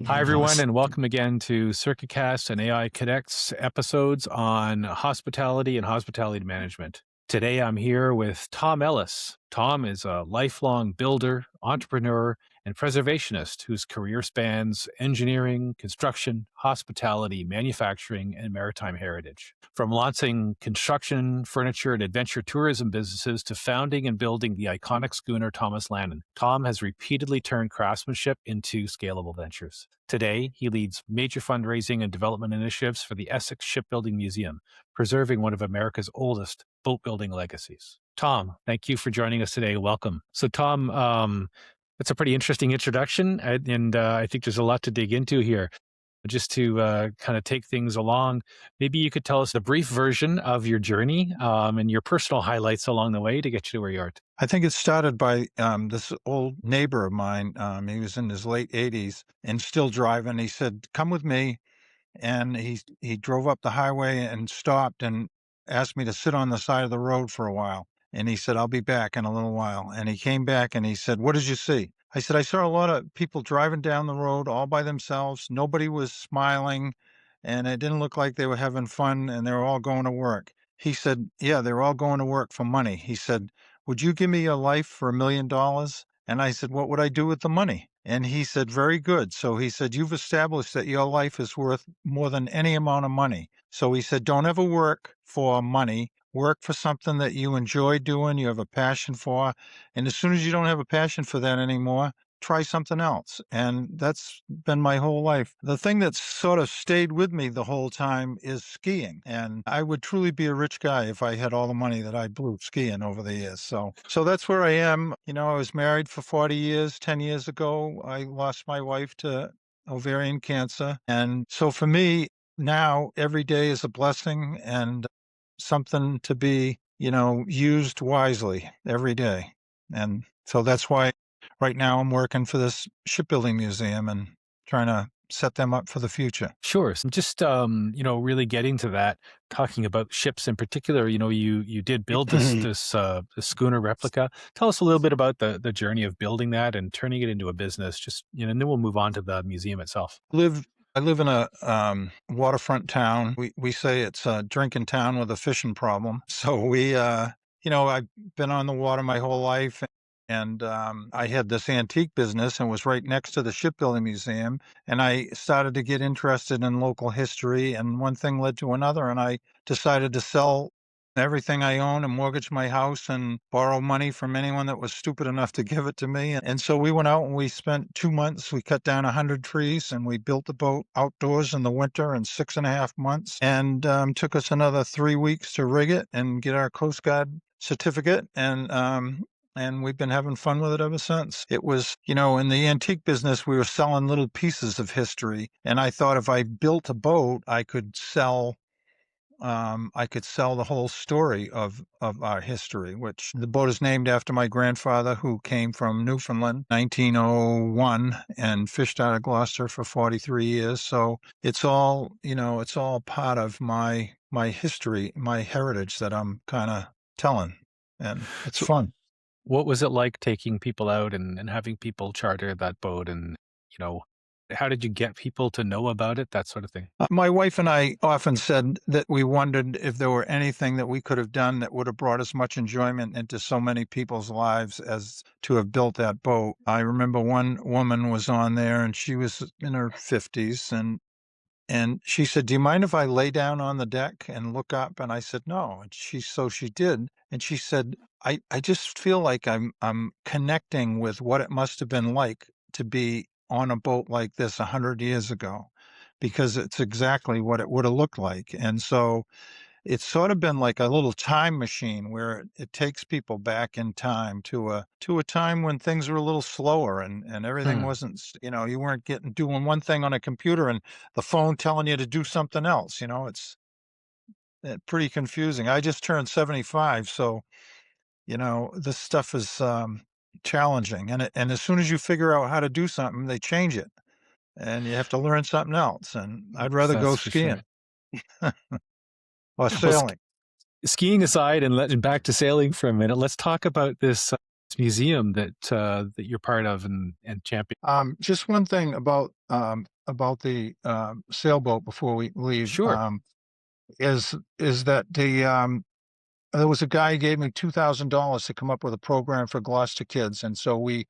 Hi, everyone, and welcome again to CircuitCast and AI Connects episodes on hospitality and hospitality management. Today, I'm here with Tom Ellis. Tom is a lifelong builder, entrepreneur, and preservationist whose career spans engineering, construction, hospitality, manufacturing, and maritime heritage. From launching construction, furniture, and adventure tourism businesses to founding and building the iconic schooner Thomas Lannon, Tom has repeatedly turned craftsmanship into scalable ventures. Today, he leads major fundraising and development initiatives for the Essex Shipbuilding Museum, preserving one of America's oldest boat building legacies. Tom, thank you for joining us today. Welcome. So, Tom, that's a pretty interesting introduction, and I think there's a lot to dig into here. Just to kind of take things along, maybe you could tell us a brief version of your journey and your personal highlights along the way to get you to where you are. I think it started by this old neighbor of mine. He was in his late 80s and still driving. He said, "Come with me." And he drove up the highway and stopped and asked me to sit on the side of the road for a while. And he said, "I'll be back in a little while." And he came back and he said, "What did you see?" I said, "I saw a lot of people driving down the road all by themselves. Nobody was smiling, and it didn't look like they were having fun, and they were all going to work." He said, "Yeah, they were all going to work for money." He said, "Would you give me your life for $1 million?" And I said, "What would I do with the money?" And he said, "Very good." So he said, "You've established that your life is worth more than any amount of money." So he said, "Don't ever work for money. Work for something that you enjoy doing, you have a passion for. And as soon as you don't have a passion for that anymore, try something else." And that's been my whole life. The thing that's sort of stayed with me the whole time is skiing. And I would truly be a rich guy if I had all the money that I blew skiing over the years. So that's where I am. I was married for 40 years. 10 years ago, I lost my wife to ovarian cancer. And so for me, now every day is a blessing and something to be, used wisely every day. And so that's why right now I'm working for this shipbuilding museum and trying to set them up for the future. Sure. So just really getting to that, talking about ships in particular. You did build this schooner replica. Tell us a little bit about the journey of building that and turning it into a business. Just and then we'll move on to the museum itself. live I live in a waterfront town. We say it's a drinking town with a fishing problem. So I've been on the water my whole life, and I had this antique business and was right next to the shipbuilding museum. And I started to get interested in local history, and one thing led to another, and I decided to sell everything I own and mortgage my house and borrow money from anyone that was stupid enough to give it to me. And so we went out and we spent 2 months. We cut down 100 trees and we built the boat outdoors in the winter in 6.5 months. And took us another 3 weeks to rig it and get our Coast Guard certificate. And we've been having fun with it ever since. It was, in the antique business, we were selling little pieces of history. And I thought if I built a boat, I could sell the whole story of our history, which the boat is named after my grandfather, who came from Newfoundland, 1901, and fished out of Gloucester for 43 years. So it's all part of my history, my heritage that I'm kind of telling, and it's So, fun. what was it like taking people out and having people charter that boat? And you know, how did you get people to know about it? That sort of thing. My wife and I often said that we wondered if there were anything that we could have done that would have brought as much enjoyment into so many people's lives as to have built that boat. I remember one woman was on there and she was in her 50s, and she said, "Do you mind if I lay down on the deck and look up?" And I said, "No." And she did. And she said, I just feel like I'm connecting with what it must have been like to be on a boat like this 100 years ago, because it's exactly what it would have looked like. And so it's sort of been like a little time machine where it takes people back in time to a time when things were a little slower, and everything Hmm. wasn't, you weren't doing one thing on a computer and the phone telling you to do something else. It's pretty confusing. I just turned 75, so this stuff is challenging, and as soon as you figure out how to do something, they change it, and you have to learn something else. And I'd rather go That's for sure. skiing or Well, sailing. skiing aside and back to sailing for a minute, let's talk about this museum that you're part of and champion. Just one thing about about the sailboat before we leave. Sure. Is that there was a guy who gave me $2,000 to come up with a program for Gloucester kids, and so we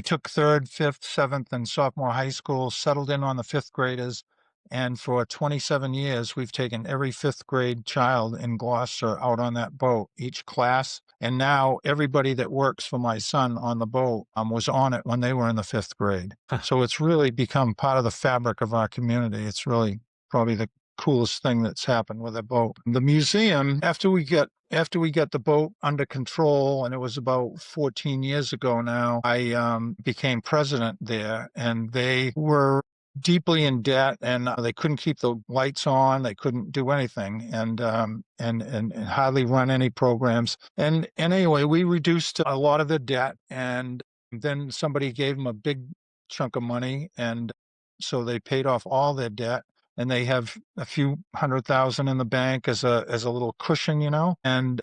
took third, fifth, seventh, and sophomore high school, settled in on the fifth graders. And for 27 years, we've taken every fifth grade child in Gloucester out on that boat, each class. And now everybody that works for my son on the boat was on it when they were in the fifth grade. So it's really become part of the fabric of our community. It's really probably the coolest thing that's happened with a boat. The museum, after we get the boat under control, and it was about 14 years ago now, I became president there, and they were deeply in debt, and they couldn't keep the lights on, they couldn't do anything, and hardly run any programs. And anyway, we reduced a lot of the debt, and then somebody gave them a big chunk of money, and so they paid off all their debt, and they have a few 100,000 in the bank as a little cushion, and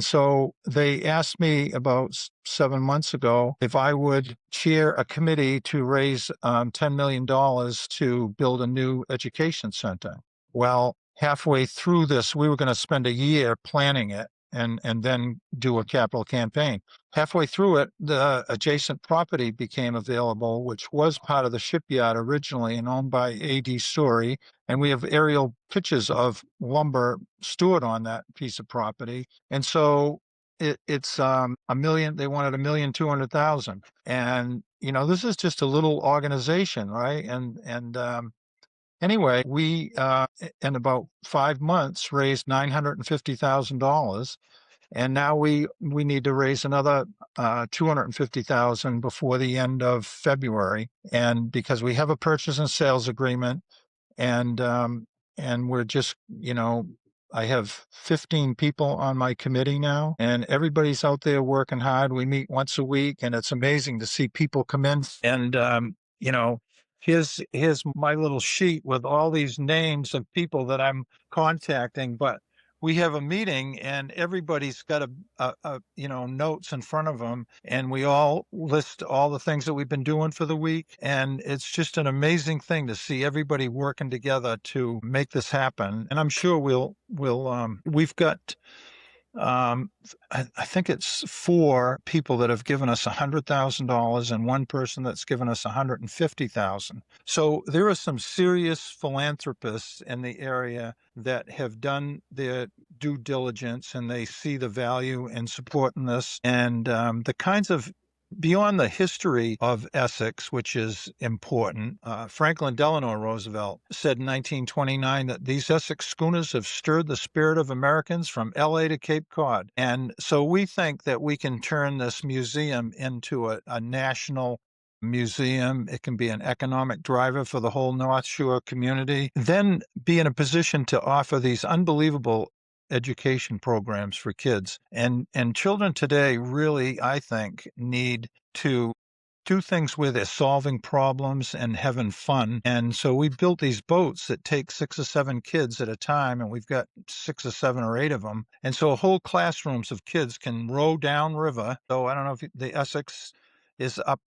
so they asked me about 7 months ago if I would chair a committee to raise $10 million to build a new education center. Well, halfway through this, we were going to spend a year planning it and then do a capital campaign. Halfway through it, the adjacent property became available, which was part of the shipyard originally and owned by A.D. Story. And we have aerial pictures of lumber stored on that piece of property. And so it's $1 million. They wanted $1,200,000, and this is just a little organization, right? And anyway, we in about 5 months raised $950,000, and now we need to raise another 250,000 before the end of February, and because we have a purchase and sales agreement, and we're just I have 15 people on my committee now, and everybody's out there working hard. We meet once a week, and it's amazing to see people come in. And you know, here's my little sheet with all these names of people that I'm contacting. But we have a meeting, and everybody's got a notes in front of them, and we all list all the things that we've been doing for the week, and it's just an amazing thing to see everybody working together to make this happen. And I'm sure we've got I think it's 4 people that have given us $100,000 and one person that's given us $150,000. So there are some serious philanthropists in the area that have done their due diligence, and they see the value in supporting this, and the kinds of beyond the history of Essex, which is important. Franklin Delano Roosevelt said in 1929 that these Essex schooners have stirred the spirit of Americans from LA to Cape Cod. And so we think that we can turn this museum into a national museum. It can be an economic driver for the whole North Shore community, then be in a position to offer these unbelievable education programs for kids. And children today really, I think, need to do things where they're solving problems and having fun. And so we built these boats that take 6 or 7 kids at a time, and we've got 6 or 7 or 8 of them. And so whole classrooms of kids can row downriver. So I don't know if the Essex is up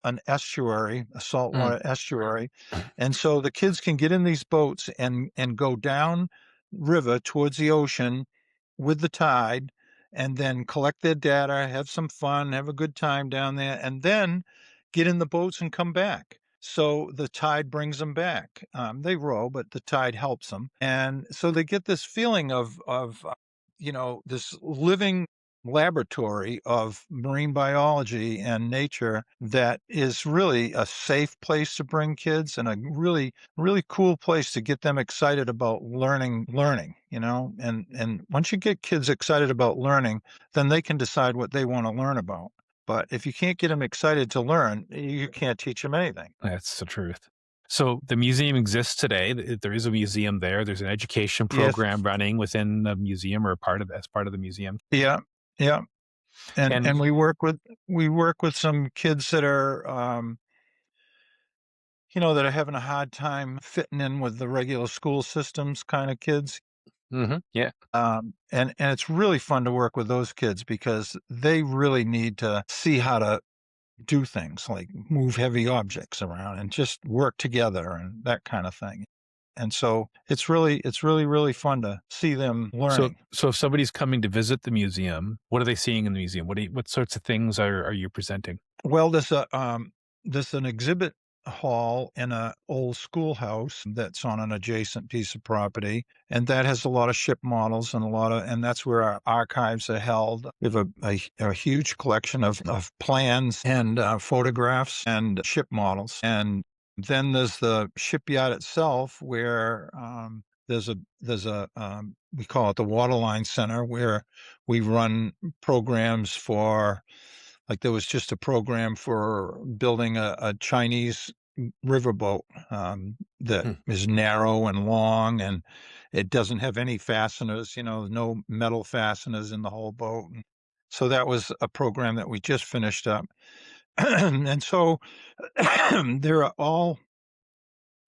an estuary, a saltwater estuary. And so the kids can get in these boats and go down river towards the ocean with the tide, and then collect their data, have some fun, have a good time down there, and then get in the boats and come back. So the tide brings them back. They row, but the tide helps them. And so they get this feeling of this living laboratory of marine biology and nature that is really a safe place to bring kids, and a really, really cool place to get them excited about learning, and once you get kids excited about learning, then they can decide what they want to learn about. But if you can't get them excited to learn, you can't teach them anything. That's the truth. So the museum exists today. There is a museum there. There's an education Yes. program running within the museum, or as part of the museum. Yeah. Yeah. And And we work with some kids that are that are having a hard time fitting in with the regular school systems kind of kids. yeah, And it's really fun to work with those kids because they really need to see how to do things like move heavy objects around and just work together and that kind of thing. And so it's really fun to see them So learning. so if somebody's coming to visit the museum, what are they seeing in the museum? What sorts of things are you presenting? Well, there's an exhibit hall in a old schoolhouse that's on an adjacent piece of property, and that has a lot of ship models and that's where our archives are held. We have a huge collection of plans and photographs and ship models. And then there's the shipyard itself, where there's a we call it the Waterline Center, where we run programs for, like, there was just a program for building a Chinese riverboat, that Hmm. is narrow and long, and it doesn't have any fasteners, no metal fasteners in the whole boat. And so that was a program that we just finished up. And so there are all,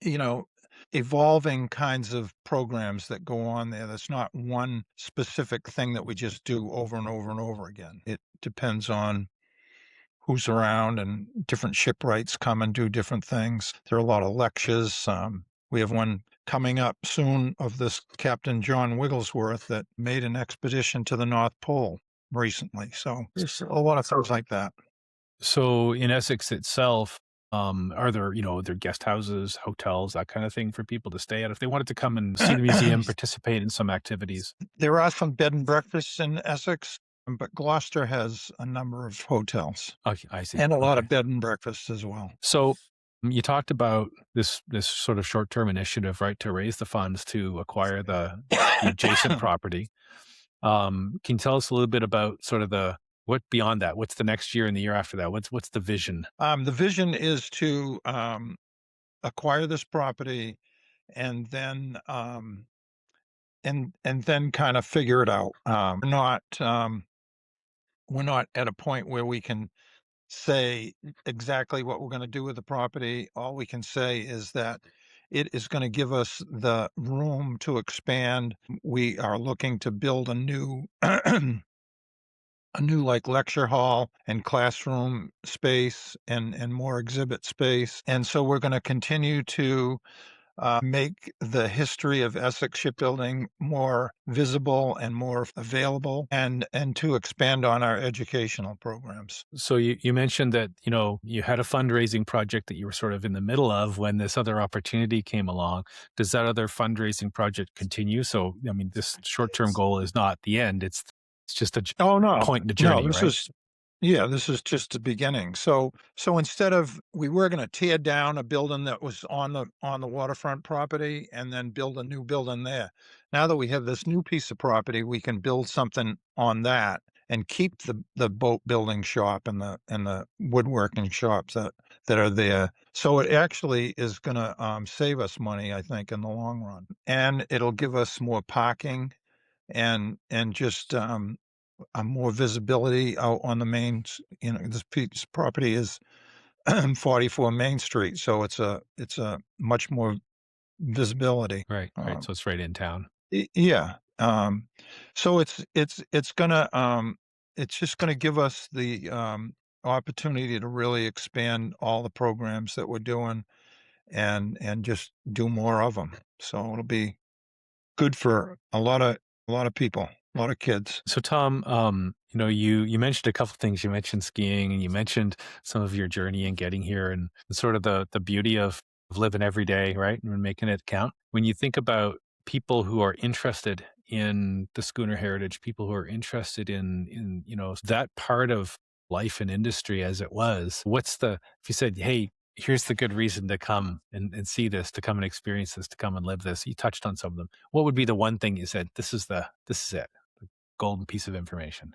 you know, evolving kinds of programs that go on there. That's not one specific thing that we just do over and over and over again. It depends on who's around, and different shipwrights come and do different things. There are a lot of lectures. We have one coming up soon of this Captain John Wigglesworth that made an expedition to the North Pole recently. So there's a lot of things like that. So in Essex itself, are there, are there guest houses, hotels, that kind of thing for people to stay at if they wanted to come and see the museum, participate in some activities? There are some bed and breakfasts in Essex, but Gloucester has a number of hotels Okay, I see. and a lot Okay. of bed and breakfasts as well. So you talked about this sort of short term initiative, right, to raise the funds to acquire the adjacent property. Can you tell us a little bit about sort of what beyond that? What's the next year and the year after that? What's the vision? The vision is to acquire this property, and then and then kind of figure it out. We're not at a point where we can say exactly what we're going to do with the property. All we can say is that it is going to give us the room to expand. We are looking to build a new a new, like, lecture hall and classroom space, and more exhibit space. And so we're going to continue to make the history of Essex shipbuilding more visible and more available, and to expand on our educational programs. So you mentioned that, you had a fundraising project that you were sort of in the middle of when this other opportunity came along. Does that other fundraising project continue? So, I mean, this short-term goal is not the end. It's just a Oh, no. point in the No, journey, right? this is just the beginning. So instead of, we were gonna tear down a building that was on the waterfront property and then build a new building there. Now that we have this new piece of property, we can build something on that and keep the boat building shop and the woodworking shops that are there. So it actually is gonna, save us money, I think, in the long run. And it'll give us more parking, and just, more visibility out on the this piece of property is 44 Main Street, so it's a much more visibility. Right, right. Um, So it's right in town. yeah, so it's just gonna give us the, opportunity to really expand all the programs that we're doing, and just do more of them. So it'll be good for a lot of people, a lot of kids. So Tom, you mentioned a couple things. You mentioned skiing, and you mentioned some of your journey in getting here, and sort of the beauty of living every day, right, and making it count. When you think about people who are interested in the schooner heritage, people who are interested in that part of life and industry as it was, if you said, hey, here's the good reason to come and see this, to come and experience this, to come and live this. You touched on some of them. What would be the one thing you said, this is it? Golden piece of information.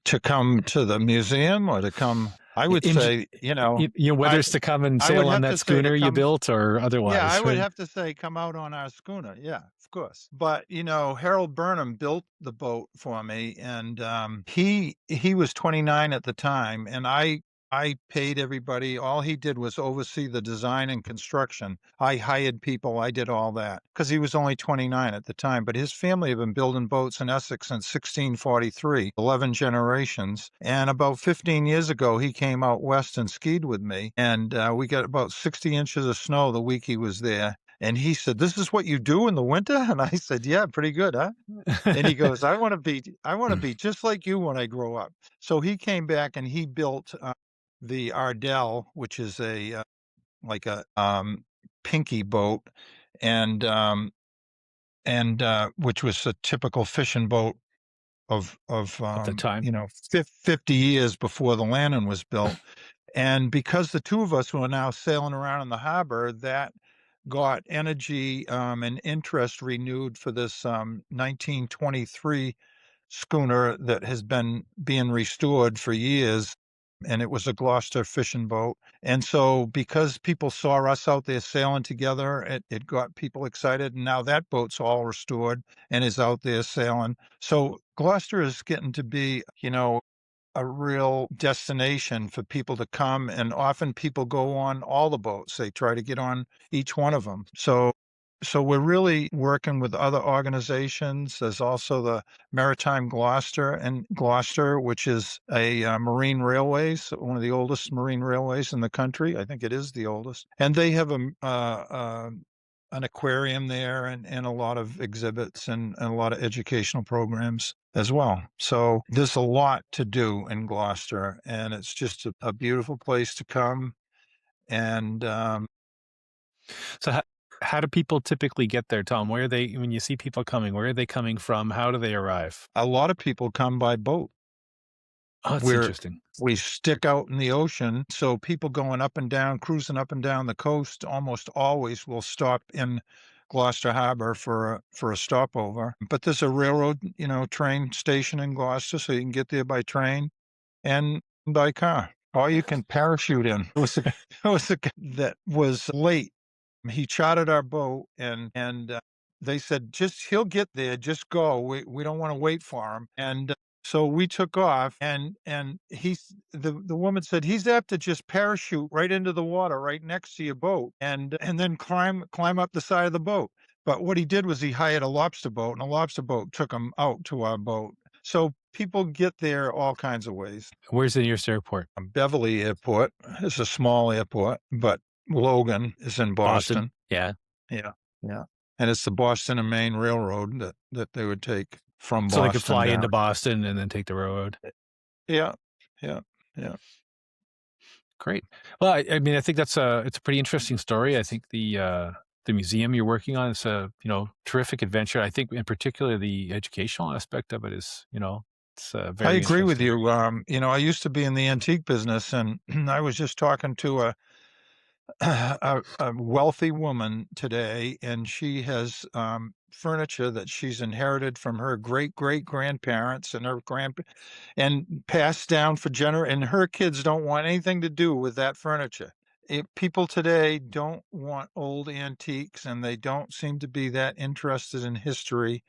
To come to the museum, or to come, I would In, say, whether I it's to come and I would sail on have that to say to schooner you come. built or Yeah, I otherwise, would right? have to say come out on our schooner. Yeah, of course. But, Harold Burnham built the boat for me, and he was 29 at the time, and I paid everybody. All he did was oversee the design and construction. I hired people. I did all that because he was only 29 at the time. But his family had been building boats in Essex since 1643, 11 generations. And about 15 years ago, he came out west and skied with me. And we got about 60 inches of snow the week he was there. And he said, "This is what you do in the winter?" And I said, "Yeah, pretty good, huh?" And he goes, I want to be just like you when I grow up." So he came back and he built the Ardell, which is a like a pinky boat, and which was a typical fishing boat of At the time. 50 years before the Lannon was built. And because the two of us were now sailing around in the harbor, that got energy and interest renewed for this 1923 schooner that has been being restored for years, and it was a Gloucester fishing boat. And so because people saw us out there sailing together, it got people excited, and now that boat's all restored and is out there sailing. So Gloucester is getting to be, a real destination for people to come, and often people go on all the boats. They try to get on each one of them. So we're really working with other organizations. There's also the Maritime Gloucester, which is a marine railways, one of the oldest marine railways in the country. I think it is the oldest, and they have an aquarium there, and a lot of exhibits, and a lot of educational programs as well. So there's a lot to do in Gloucester, and it's just a beautiful place to come. And So how do people typically get there, Tom? Where are they when you see people coming, where are they coming from? How do they arrive? a lot of people come by boat. Oh, it's We're interesting. we stick out in the ocean, so people going up and down, cruising up and down the coast almost always will stop in Gloucester Harbor for a stopover. But there's a railroad, train station in Gloucester, so you can get there by train and by car, or you can parachute in. It was a guy that was late. He chartered our boat, and they said, "Just he'll get there. Just go. We don't want to wait for him." And so we took off, and the woman said, "He's apt to just parachute right into the water, right next to your boat, and then climb up the side of the boat." But what he did was he hired a lobster boat, and a lobster boat took him out to our boat. So people get there all kinds of ways. Where's the nearest airport? Beverly Airport is a small airport, but Logan is in Boston? Boston. Yeah. Yeah, yeah, and it's the Boston and Maine Railroad that they would take from So they could Boston fly down. into Boston and then take the railroad. Yeah, yeah, yeah. Great. Well, I mean, I think it's a pretty interesting story. I think the museum you're working on is a, terrific adventure. I think in particular the educational aspect of it is, it's I very agree with interesting. you. I used to be in the antique business, and I was just talking to a wealthy woman today, and she has furniture that she's inherited from her great great grandparents and her and passed down for and her kids don't want anything to do with that furniture. People today don't want old antiques, and they don't seem to be that interested in history.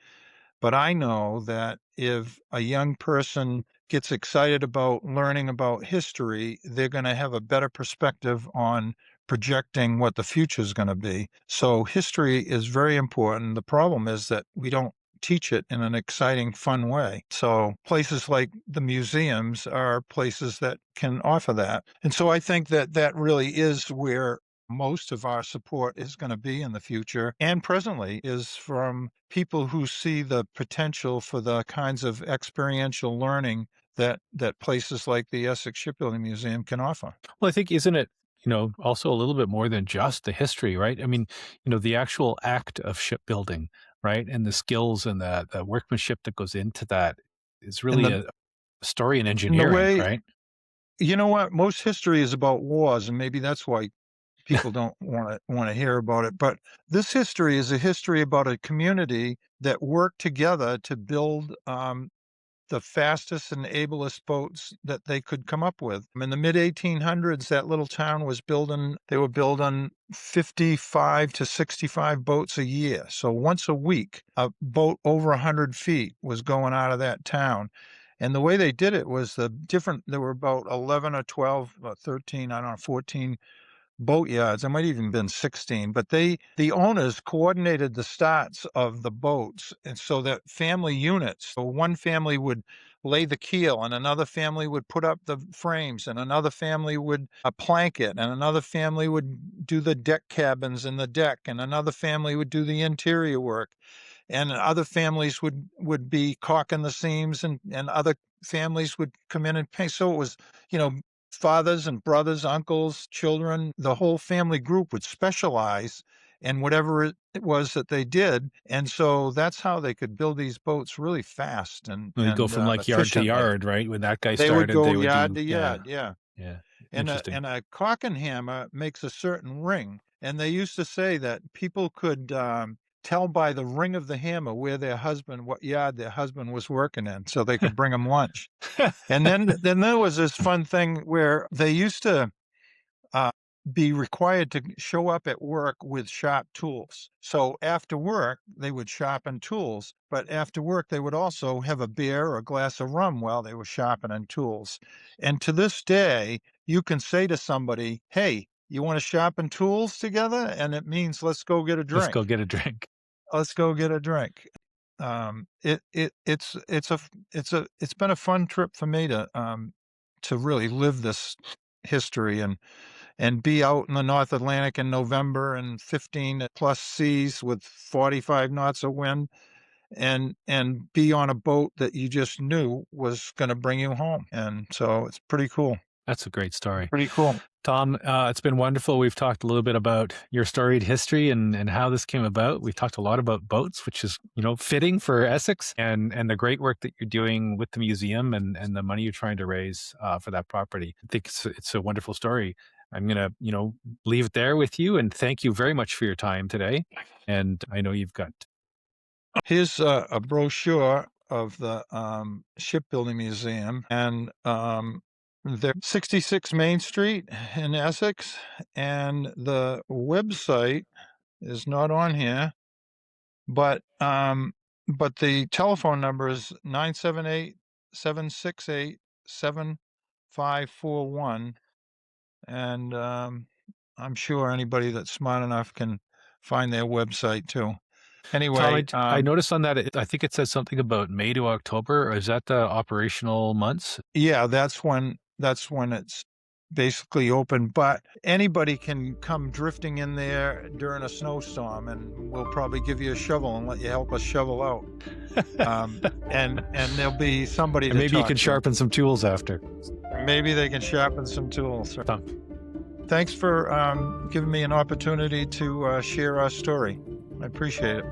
But I know that if a young person gets excited about learning about history, they're going to have a better perspective on projecting what the future is going to be. So history is very important. The problem is that we don't teach it in an exciting, fun way. So places like the museums are places that can offer that. And so I think that that really is where most of our support is going to be in the future and presently is from people who see the potential for the kinds of experiential learning that places like the Essex Shipbuilding Museum can offer. Well, I think isn't it, also a little bit more than just the history, right? I mean, the actual act of shipbuilding, right? And the skills and the workmanship that goes into that is And really the a story in and the engineering, way right? you know what? Most history is about wars, and maybe that's why people don't wanna hear about it, but this history is a history about a community that worked together to build, the fastest and ablest boats that they could come up with. In the mid-1800s, that little town was they were building 55 to 65 boats a year. So once a week, a boat over 100 feet was going out of that town. And the way they did it was there were about 11 or 12, 13, I don't know, 14 boatyards. There might even been 16, but the owners coordinated the starts of the boats, and so that family units. So one family would lay the keel, and another family would put up the frames, and another family would plank it, and another family would do the deck cabins and the deck, and another family would do the interior work, and other families would be caulking the seams, and other families would come in and paint. So it was, you know, fathers and brothers, uncles, children, the whole family group would specialize in whatever it was that they did. And so that's how they could build these boats really fast and We go from like yard to efficiently. yard, right? When that guy They would started, go they would yard do, to yeah, yard, yeah. yeah. And Interesting. a caulk and hammer makes a certain ring. And they used to say that people could tell by the ring of the hammer what yard their husband was working in, so they could bring him lunch. And then there was this fun thing where they used to uh, be required to show up at work with sharp tools. So after work, they would sharpen tools, but after work, they would also have a beer or a glass of rum while they were sharpening tools. And to this day, you can say to somebody, "Hey, you want to sharpen tools together?" And it means let's go get a Let's go drink. get a drink. Let's go get a drink. It's been a fun trip for me to really live this history and be out in the North Atlantic in November and 15 plus seas with 45 knots of wind and be on a boat that you just knew was going to bring you home. And so it's pretty cool. That's a great story. Pretty cool. Tom, it's been wonderful. We've talked a little bit about your storied history and how this came about. We've talked a lot about boats, which is, fitting for Essex and the great work that you're doing with the museum and the money you're trying to raise for that property. I think it's a wonderful story. I'm going to, leave it there with you and thank you very much for your time today. And I know you've got. Here's a brochure of the Shipbuilding Museum, and they're 66 Main Street in Essex, and the website is not on here, but the telephone number is 978-768-7541, and I'm sure anybody that's smart enough can find their website too. Tom, Anyway, I noticed on that, I think it says something about May to October. Is that the operational months? yeah, that's when it's basically open, but anybody can come drifting in there during a snowstorm, and we'll probably give you a shovel and let you help us shovel out. And there'll be somebody And to maybe you talk can to. sharpen some tools after. Maybe they can sharpen some tools. Tom. Thanks for giving me an opportunity to share our story. I appreciate it.